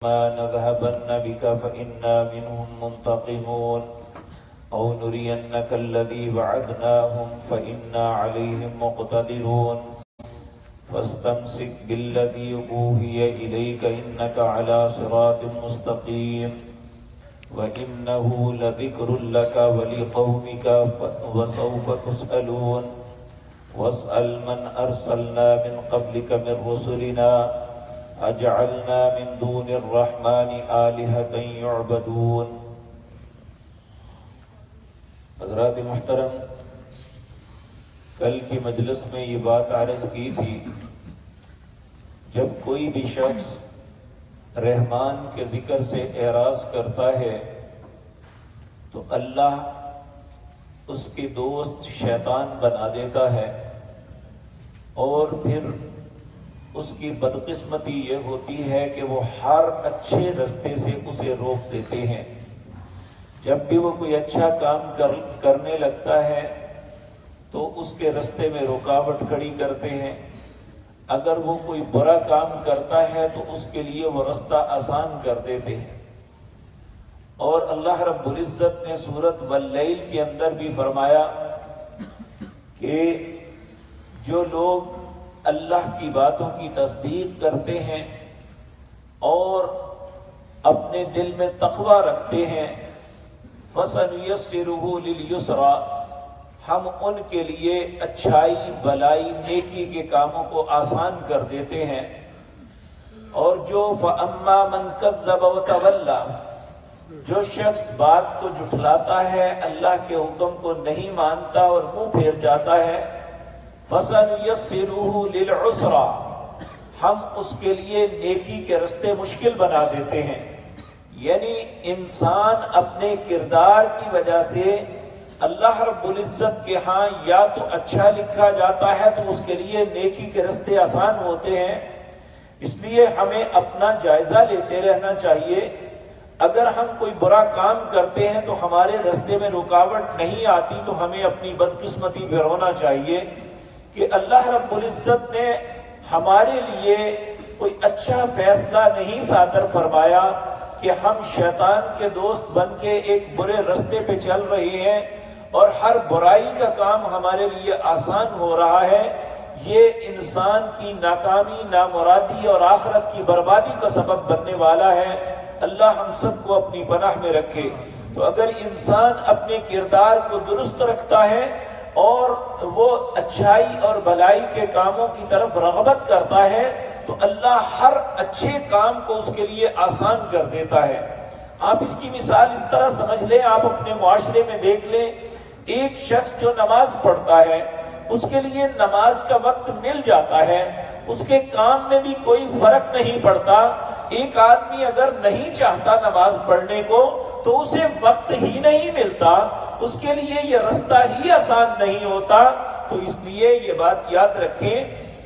ما نذهبن بك فإنا منهم منتقمون أو نرينك الذي وعدناهم فإنا عليهم مقتدرون فاستمسك بالذي أوحي إليك إنك على صراط مستقيم وإنه لذكر لك ولقومك وسوف تسألون واسأل من أرسلنا من قبلك من رسلنا اجعلنا من دون الرحمن آلهة يعبدون۔ حضرات محترم، کل کی مجلس میں یہ بات عرض کی تھی، جب کوئی بھی شخص رحمان کے ذکر سے اعراض کرتا ہے تو اللہ اس کے دوست شیطان بنا دیتا ہے، اور پھر اس کی بدقسمتی یہ ہوتی ہے کہ وہ ہر اچھے رستے سے اسے روک دیتے ہیں۔ جب بھی وہ کوئی اچھا کام کرنے لگتا ہے تو اس کے رستے میں رکاوٹ کھڑی کرتے ہیں، اگر وہ کوئی برا کام کرتا ہے تو اس کے لیے وہ رستہ آسان کر دیتے ہیں۔ اور اللہ رب العزت نے سورۃ واللیل کے اندر بھی فرمایا کہ جو لوگ اللہ کی باتوں کی تصدیق کرتے ہیں اور اپنے دل میں تقوی رکھتے ہیں فَسَنُيَسِّرُهُ لِلْيُسْرَى، ہم ان کے لیے اچھائی، بلائی، نیکی کے کاموں کو آسان کر دیتے ہیں۔ اور جو فَأَمَّا مَنْ كَذَّبَ وَتَوَلَّى، جو شخص بات کو جھٹلاتا ہے، اللہ کے حکم کو نہیں مانتا اور منہ پھیر جاتا ہے، فَسَنُيَسِّرُهُ لِلْعُسْرَى، ہم اس کے لیے نیکی کے رستے مشکل بنا دیتے ہیں۔ یعنی انسان اپنے کردار کی وجہ سے اللہ رب العزت کے ہاں یا تو اچھا لکھا جاتا ہے تو اس کے لیے نیکی کے رستے آسان ہوتے ہیں۔ اس لیے ہمیں اپنا جائزہ لیتے رہنا چاہیے۔ اگر ہم کوئی برا کام کرتے ہیں تو ہمارے رستے میں رکاوٹ نہیں آتی تو ہمیں اپنی بدقسمتی پہ رونا چاہیے کہ اللہ رب العزت نے ہمارے لیے کوئی اچھا فیصلہ نہیں صادر فرمایا کہ ہم شیطان کے دوست بن کے ایک برے رستے پہ چل رہے ہیں اور ہر برائی کا کام ہمارے لیے آسان ہو رہا ہے۔ یہ انسان کی ناکامی، نامرادی اور آخرت کی بربادی کا سبب بننے والا ہے۔ اللہ ہم سب کو اپنی پناہ میں رکھے۔ تو اگر انسان اپنے کردار کو درست رکھتا ہے اور وہ اچھائی اور بلائی کے کاموں کی طرف رغبت کرتا ہے تو اللہ ہر اچھے کام کو اس کے لیے آسان کر دیتا ہے۔ آپ اس کی مثال اس طرح سمجھ لیں، آپ اپنے معاشرے میں دیکھ لیں، ایک شخص جو نماز پڑھتا ہے اس کے لیے نماز کا وقت مل جاتا ہے، اس کے کام میں بھی کوئی فرق نہیں پڑتا۔ ایک آدمی اگر نہیں چاہتا نماز پڑھنے کو تو اسے وقت ہی نہیں ملتا، اس کے لیے یہ رستہ ہی آسان نہیں ہوتا۔ تو اس لیے یہ بات یاد رکھیں،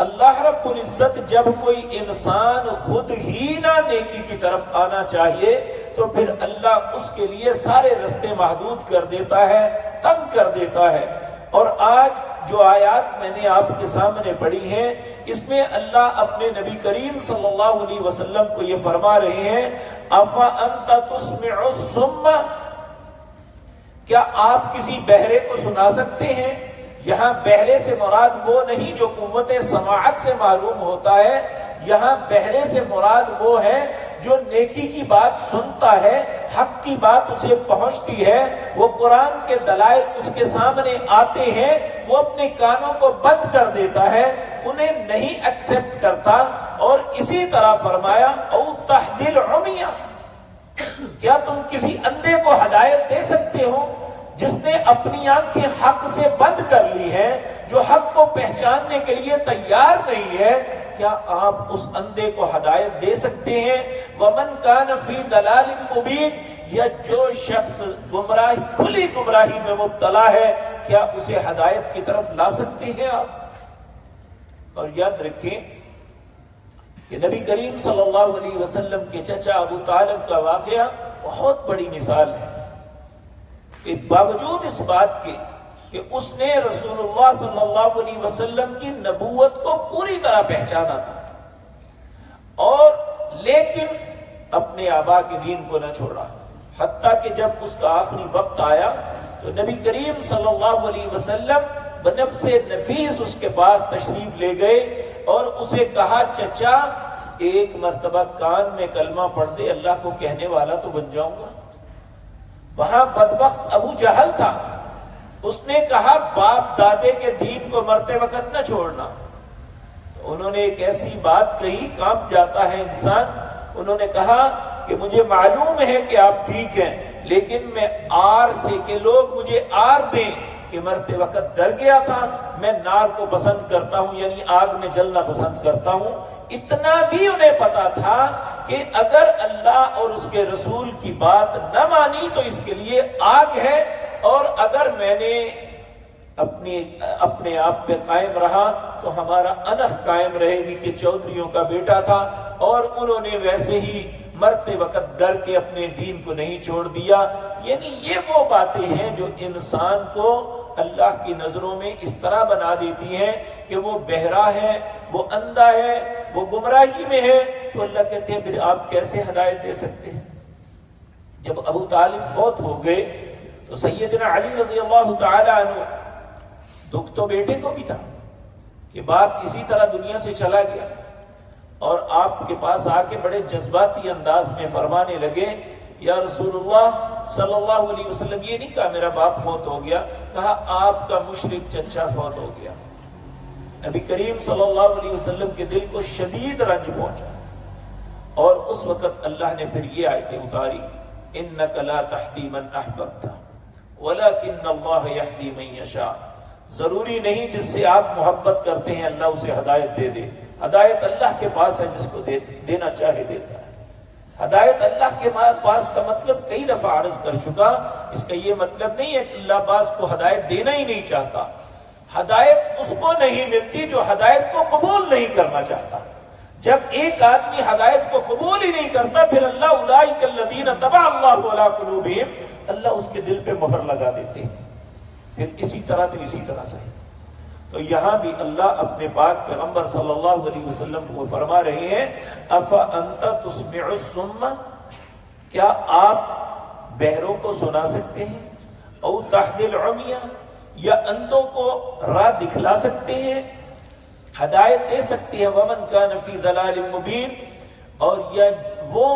اللہ رب العزت جب کوئی انسان خود ہی نہ نیکی کی طرف آنا چاہیے تو پھر اللہ اس کے لیے سارے رستے محدود کر دیتا ہے، تنگ کر دیتا ہے۔ اور آج جو آیات میں نے آپ کے سامنے پڑھی ہیں، اس میں اللہ اپنے نبی کریم صلی اللہ علیہ وسلم کو یہ فرما رہے ہیں، أَفَأَنْتَ تُسْمِعُ الصُّمَّ، کیا آپ کسی بہرے کو سنا سکتے ہیں؟ یہاں بہرے سے مراد وہ نہیں جو قوت سماعت سے معلوم ہوتا ہے، یہاں بہرے سے مراد وہ ہے جو نیکی کی بات سنتا ہے، حق کی بات اسے پہنچتی ہے، وہ قرآن کے دلائل اس کے سامنے آتے ہیں، وہ اپنے کانوں کو بند کر دیتا ہے، انہیں نہیں ایکسپٹ کرتا۔ اور اسی طرح فرمایا او تہدی العمی، کیا تم کسی اندھے کو ہدایت دے سکتے ہو جس نے اپنی آنکھیں حق سے بند کر لی ہیں، جو حق کو پہچاننے کے لیے تیار نہیں ہے؟ کیا آپ اس اندھے کو ہدایت دے سکتے ہیں؟ وَمَنْ كَانَ فِي ضَلَالٍ مُبِينٍ، یا جو شخص گمراہی، کھلی گمراہی میں مبتلا ہے، کیا اسے ہدایت کی طرف لا سکتے ہیں آپ؟ اور یاد رکھیں کہ نبی کریم صلی اللہ علیہ وسلم کے چچا ابو طالب کا واقعہ بہت بڑی مثال ہے کہ باوجود اس بات کے کہ اس نے رسول اللہ صلی اللہ علیہ وسلم کی نبوت کو پوری طرح پہچانا تھا، اور لیکن اپنے آبا کے دین کو نہ چھوڑا، حتیٰ کہ جب اس کا آخری وقت آیا تو نبی کریم صلی اللہ علیہ وسلم بنفس نفیس اس کے پاس تشریف لے گئے اور اسے کہا چچا ایک مرتبہ کان میں کلمہ پڑھ دے، اللہ کو کہنے والا تو بن جاؤں گا۔ وہاں بدبخت ابو جہل تھا، اس نے کہا باپ دادے کے دین کو مرتے وقت نہ چھوڑنا۔ انہوں نے ایک ایسی بات کہی، کانپ جاتا ہے انسان۔ انہوں نے کہا کہ مجھے معلوم ہے کہ آپ ٹھیک ہیں، لیکن میں آر سے کہ لوگ مجھے آر دیں کہ مرتے وقت ڈر گیا تھا، میں نار کو پسند کرتا ہوں، یعنی آگ میں جلنا پسند کرتا ہوں۔ اتنا بھی انہیں پتا تھا کہ اگر اللہ اور اس کے رسول کی بات نہ مانی تو اس کے لیے آگ ہے، اور اگر میں نے اپنے آپ پہ قائم رہا تو ہمارا انخ قائم رہے گی کہ چودھریوں کا بیٹا تھا، اور انہوں نے ویسے ہی مرتے وقت ڈر کے اپنے دین کو نہیں چھوڑ دیا۔ یعنی یہ وہ باتیں ہیں جو انسان کو اللہ کی نظروں میں اس طرح بنا دیتی ہیں کہ وہ بہرا ہے، وہ اندھا ہے، وہ گمراہی میں ہے۔ تو اللہ کہتے ہیں پھر آپ کیسے ہدایت دے سکتے ہیں؟ جب ابو طالب فوت ہو گئے تو سیدنا علی رضی اللہ تعالی عنہ، دکھ تو بیٹے کو بھی تھا کہ باپ اسی طرح دنیا سے چلا گیا، اور آپ کے پاس آ کے بڑے جذباتی انداز میں فرمانے لگے یا رسول اللہ صلی اللہ علیہ وسلم، یہ نہیں کہا میرا باپ فوت ہو گیا، کہا آپ کا مشرک چچا فوت ہو گیا۔ نبی کریم صلی اللہ علیہ وسلم کے دل کو شدید رنج پہنچا، اور اس وقت اللہ نے پھر یہ آیتیں اتاری، انک لا تہدی من احببت ولکن اللہ یہدی من یشاء۔ ضروری نہیں جس سے آپ محبت کرتے ہیں اللہ اسے ہدایت دے دے، ہدایت اللہ کے پاس ہے، جس کو دینا چاہے دیتا ہے۔ ہدایت اللہ کے پاس کا مطلب کئی دفعہ عرض کر چکا، اس کا یہ مطلب نہیں ہے کہ اللہ باز کو ہدایت دینا ہی نہیں چاہتا۔ ہدایت اس کو نہیں ملتی جو ہدایت کو قبول نہیں کرنا چاہتا۔ جب ایک آدمی ہدایت کو قبول ہی نہیں کرتا، پھر اللہ اولئک الذین طبع اللہ علی قلوبہم، اللہ اس کے دل پہ مہر لگا دیتے ہیں۔ پھر اسی طرح سے تو یہاں بھی اللہ اپنے پاک پیغمبر صلی اللہ علیہ وسلم کو فرما رہے ہیں افانت تسمع الصم، کیا آپ بہروں کو سنا سکتے ہیں، او تہدی العمی، یا اندھوں کو راہ دکھلا سکتے ہیں، ہدایت دے سکتے ہیں، ومن کان فی ضلال مبین، اور یا وہ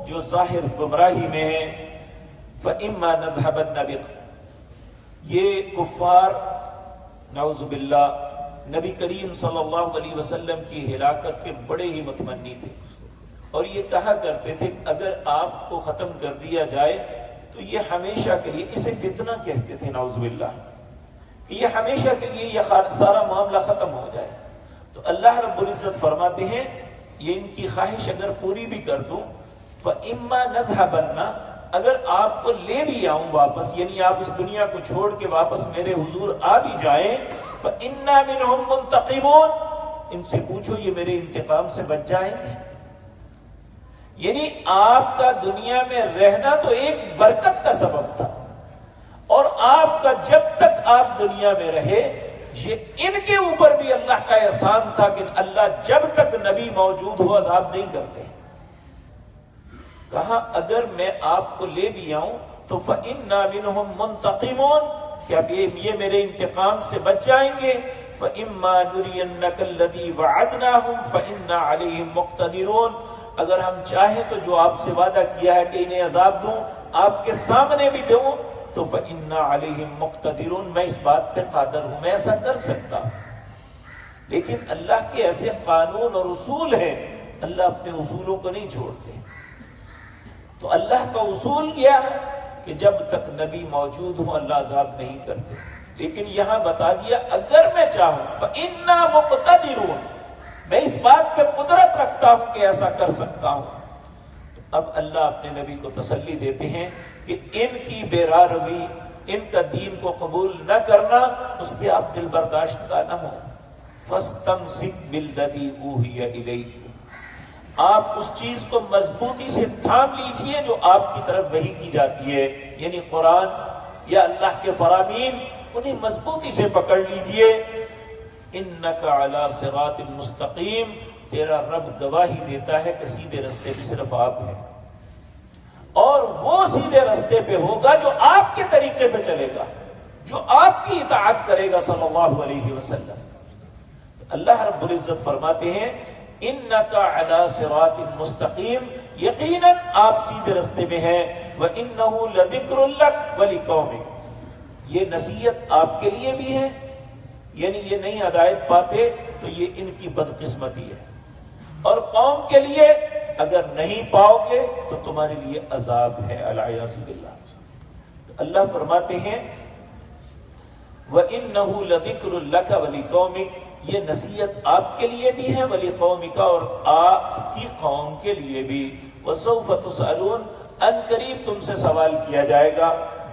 جو ظاہر گمراہی میں ہیں، فإما نذهبن بک۔ یہ کفار نعوذ باللہ نبی کریم صلی اللہ علیہ وسلم کی ہلاکت کے بڑے ہی متمنی تھے، اور یہ کہا کرتے تھے کہ اگر آپ کو ختم کر دیا جائے تو یہ ہمیشہ کے لیے، اسے فتنہ کہتے تھے نعوذ باللہ، کہ یہ ہمیشہ کے لیے یہ سارا معاملہ ختم ہو جائے۔ تو اللہ رب العزت فرماتے ہیں یہ ان کی خواہش اگر پوری بھی کر دوں، فإما نذهبن، اگر آپ کو لے بھی آؤں واپس، یعنی آپ اس دنیا کو چھوڑ کے واپس میرے حضور آ بھی جائیں، فإنا منهم منتقمون، ان سے پوچھو یہ میرے انتقام سے بچ جائیں گے۔ یعنی آپ کا دنیا میں رہنا تو ایک برکت کا سبب تھا، اور آپ کا جب تک آپ دنیا میں رہے، یہ ان کے اوپر بھی اللہ کا احسان تھا کہ اللہ جب تک نبی موجود ہو عذاب نہیں کرتے۔ کہا اگر میں آپ کو لے بھی آؤں تو فإنا منهم منتقمون، کہ اب یہ میرے انتقام سے بچ جائیں گے۔ فإما نرينك الذي وعدناهم فإنا عليهم مقتدرون، اگر ہم چاہیں تو جو آپ سے وعدہ کیا ہے کہ انہیں عذاب دوں، آپ کے سامنے بھی دوں، تو فإنا عليهم مقتدرون، میں اس بات پہ قادر ہوں، میں ایسا کر سکتا ہوں۔ لیکن اللہ کے ایسے قانون اور اصول ہیں، اللہ اپنے اصولوں کو نہیں چھوڑتے۔ تو اللہ کا اصول کیا ہے کہ جب تک نبی موجود ہوں اللہ عذاب نہیں کرتے، لیکن یہاں بتا دیا اگر میں چاہوں فإنا مقتدرون، میں اس بات پہ قدرت رکھتا ہوں کہ ایسا کر سکتا ہوں۔ تو اب اللہ اپنے نبی کو تسلی دیتے ہیں کہ ان کی بے راہ روی، ان کا دین کو قبول نہ کرنا، اس پہ آپ دل برداشت کا نہ ہو۔ فاستمسک بالذی اوحی الیک، آپ اس چیز کو مضبوطی سے تھام لیجئے جو آپ کی طرف وحی کی جاتی ہے، یعنی قرآن یا اللہ کے فرامین، انہیں مضبوطی سے پکڑ لیجئے۔ انک علی صراط مستقیم، تیرا رب گواہی دیتا ہے کہ سیدھے رستے پہ صرف آپ ہیں۔ وہ سیدھے رستے پہ ہوگا جو آپ کے طریقے پہ چلے گا، جو آپ کی اطاعت کرے گا صلی اللہ علیہ وسلم۔ اللہ رب العزت فرماتے ہیں انک علی صراط مستقیم، یقیناً آپ سیدھے رستے میں ہیں، وانہ لذکر لک ولقومک، یہ نصیحت آپ کے لیے بھی ہے، یعنی یہ نہیں ہدایت پاتے تو یہ ان کی بدقسمتی ہے، اور قوم کے لیے اگر نہیں پاؤ گے تو تمہارے لیے عذاب ہے، العیاذ باللہ۔ اللہ فرماتے ہیں وَإِنَّهُ لَذِكْرٌ لَكَ وَلِقَوْمِكَ، یہ نصیحت آپ کے لیے بھی ہے، وَلِقَوْمِكَ، اور آپ کی قوم کے لیے بھی، وَسَوْفَ تُسْأَلُونَ، ان قریب تم سے سوال کیا جائے گا،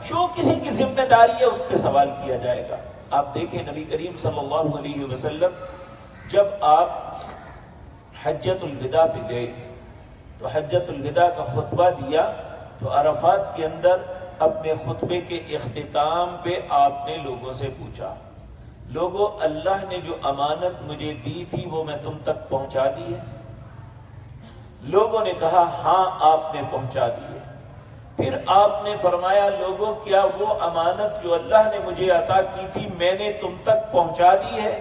جو کسی کی ذمہ داری ہے اس پہ سوال کیا جائے گا۔ آپ دیکھیں نبی کریم صلی اللہ علیہ وسلم جب آپ حجۃ الوداع پہ گئے تو حجۃ الوداع کا خطبہ دیا تو عرفات کے اندر اپنے خطبے کے اختتام پہ آپ نے لوگوں سے پوچھا، لوگوں اللہ نے جو امانت مجھے دی تھی وہ میں تم تک پہنچا دی ہے؟ لوگوں نے کہا ہاں آپ نے پہنچا دی ہے۔ پھر آپ نے فرمایا لوگوں کیا وہ امانت جو اللہ نے مجھے عطا کی تھی میں نے تم تک پہنچا دی ہے؟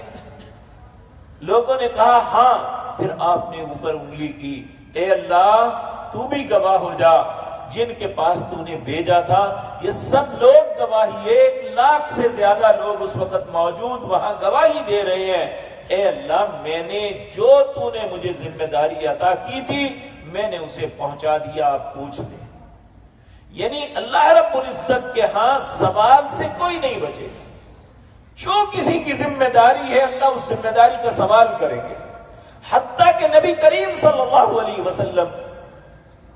لوگوں نے کہا ہاں۔ پھر آپ نے اوپر انگلی کی، اے اللہ تو بھی گواہ ہو جا، جن کے پاس تو نے بھیجا تھا یہ سب لوگ گواہی، 1,00,000 سے زیادہ لوگ اس وقت موجود وہاں گواہی دے رہے ہیں، اے اللہ میں نے جو تو نے مجھے ذمہ داری عطا کی تھی میں نے اسے پہنچا دیا، آپ پوچھ لیں۔ یعنی اللہ رب العزت کے ہاں سوال سے کوئی نہیں بچے، جو کسی کی ذمہ داری ہے اللہ اس ذمہ داری کا سوال کریں گے، حتیٰ کہ نبی کریم صلی اللہ علیہ وسلم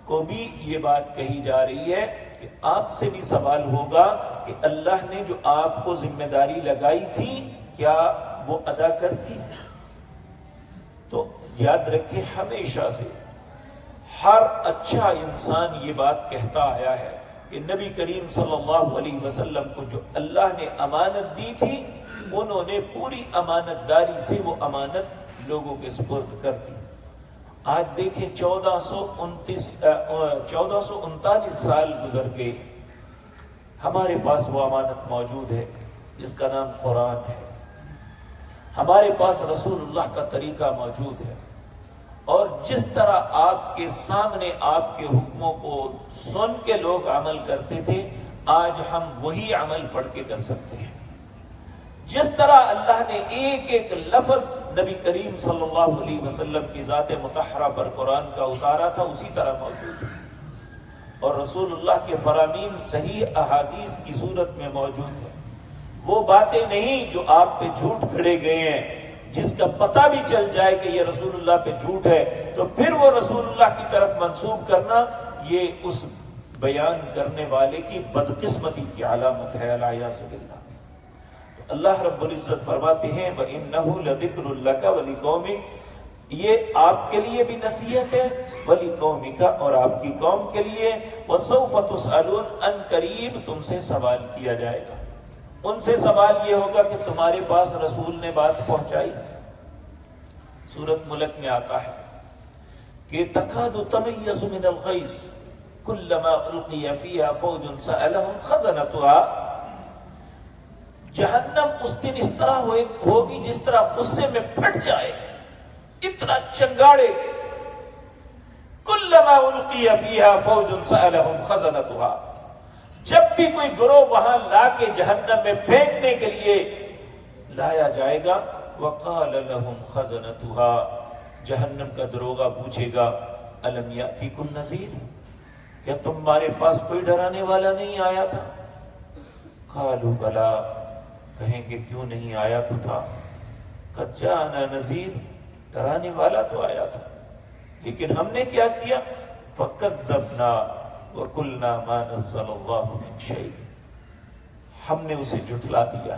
کو بھی یہ بات کہی جا رہی ہے کہ آپ سے بھی سوال ہوگا کہ اللہ نے جو آپ کو ذمہ داری لگائی تھی کیا وہ ادا کرتی ہے؟ تو یاد رکھیں ہمیشہ سے ہر اچھا انسان یہ بات کہتا آیا ہے کہ نبی کریم صلی اللہ علیہ وسلم کو جو اللہ نے امانت دی تھی انہوں نے پوری امانت داری سے وہ امانت لوگوں کے سپرد کر دی۔ آج دیکھیں 1439 سال گزر گئے، ہمارے پاس وہ امانت موجود ہے جس کا نام قرآن ہے، ہمارے پاس رسول اللہ کا طریقہ موجود ہے، اور جس طرح آپ کے سامنے آپ کے حکموں کو سن کے لوگ عمل کرتے تھے آج ہم وہی عمل پڑھ کے کر سکتے ہیں۔ جس طرح اللہ نے ایک ایک لفظ نبی کریم صلی اللہ علیہ وسلم کی ذات مطہرہ پر قرآن کا اتارا تھا اسی طرح موجود ہے، اور رسول اللہ کے فرامین صحیح احادیث کی صورت میں موجود ہے۔ وہ باتیں نہیں جو آپ پہ جھوٹ گھڑے گئے ہیں، جس کا پتہ بھی چل جائے کہ یہ رسول اللہ پہ جھوٹ ہے تو پھر وہ رسول اللہ کی طرف منسوب کرنا یہ اس بیان کرنے والے کی بدقسمتی کی علامت ہے، العیاذ باللہ۔ اللہ رب العزت فرماتے ہیں وَإِنَّهُ لَذِكْرٌ لَكَ وَلِقَوْمِكَ، یہ آپ کے لیے بھی نصیحت ہے، وَلِقَوْمِكَ، اور آپ کی قوم کے لیے، وَسَوْفَ تُسْأَلُونَ، ان قریب تم سے سوال کیا جائے گا۔ ان سے سوال یہ ہوگا کہ تمہارے پاس رسول نے بات پہنچائی؟ سورۃ ملک میں آتا ہے کہ تَكَادُ تَمَيَّزُ مِنَ الْغَيْظِ كُلَّمَا أُلْقِيَ فِيهَا فَوْجٌ سَأَلَهُمْ خَزَنَتُهَا، جہنم اس دن اس طرح ہوگی جس طرح غصے میں پھٹ جائے، اتنا چنگاڑے گی۔ کلما القی فیہا فوج سألہم خزنتها، جب بھی کوئی گروہ وہاں لا کے جہنم میں پھینکنے کے لیے لایا جائے گا، وقال لهم خزنتها، جہنم کا دروغہ پوچھے گا الم یأتیکم نذیر، کیا تمہارے پاس کوئی ڈرانے والا نہیں آیا تھا؟ قالوا بلا، کہیں کہ کیوں نہیں آیا تو تھا، قد جاءنا نذیر، ڈرانے والا تو آیا تھا، لیکن ہم نے کیا کیا؟ فکذبنا وقلنا ما نزل اللہ من شیء، ہم نے اسے جھٹلا دیا،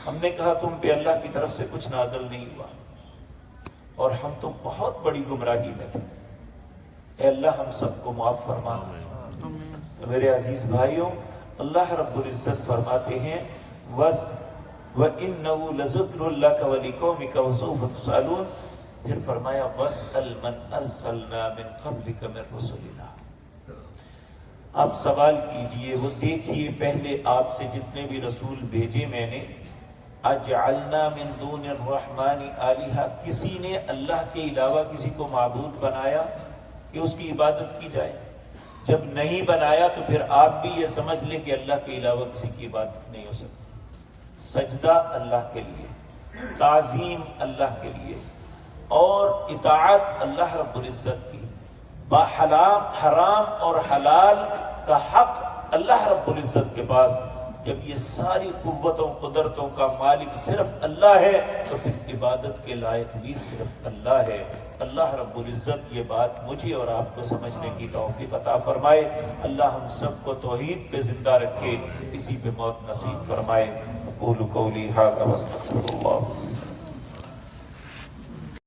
ہم نے کہا تم پہ اللہ کی طرف سے کچھ نازل نہیں ہوا، اور ہم تو بہت بڑی گمراہی میں تھے۔ اے اللہ ہم سب کو معاف فرما۔ میرے عزیز بھائیوں، اللہ رب العزت فرماتے ہیں وَإِنَّهُ لَذِكْرٌ لَكَ وَلِقَوْمِكَ وَسَوْفَ تُسْأَلُونَ، پھر فرمایا وَاسْأَلْ مَنْ أَرْسَلْنَا مِنْ قَبْلِكَ مِنْ رُسُلِنَا۔ آپ سوال کیجئے، وہ دیکھیے پہلے آپ سے جتنے بھی رسول بھیجے میں نے، اجعلنا من دون الرحمن آلہہ، کسی نے اللہ کے علاوہ کسی کو معبود بنایا کہ اس کی عبادت کی جائے؟ جب نہیں بنایا تو پھر آپ بھی یہ سمجھ لیں کہ اللہ کے علاوہ کسی کی عبادت نہیں ہو سکتی۔ سجدہ اللہ کے لیے، تعظیم اللہ کے لیے، اور اطاعت اللہ رب العزت کی، حرام اور حلال کا حق اللہ رب العزت کے پاس۔ جب یہ ساری قوتوں قدرتوں کا مالک صرف اللہ ہے تو پھر عبادت کے لائق بھی صرف اللہ ہے۔ اللہ رب العزت یہ بات مجھے اور آپ کو سمجھنے کی توفیق عطا فرمائے۔ اللہ ہم سب کو توحید پہ زندہ رکھے، اسی پہ موت نصیب فرمائے۔ اقول قولی ھذا واستغفر اللہ۔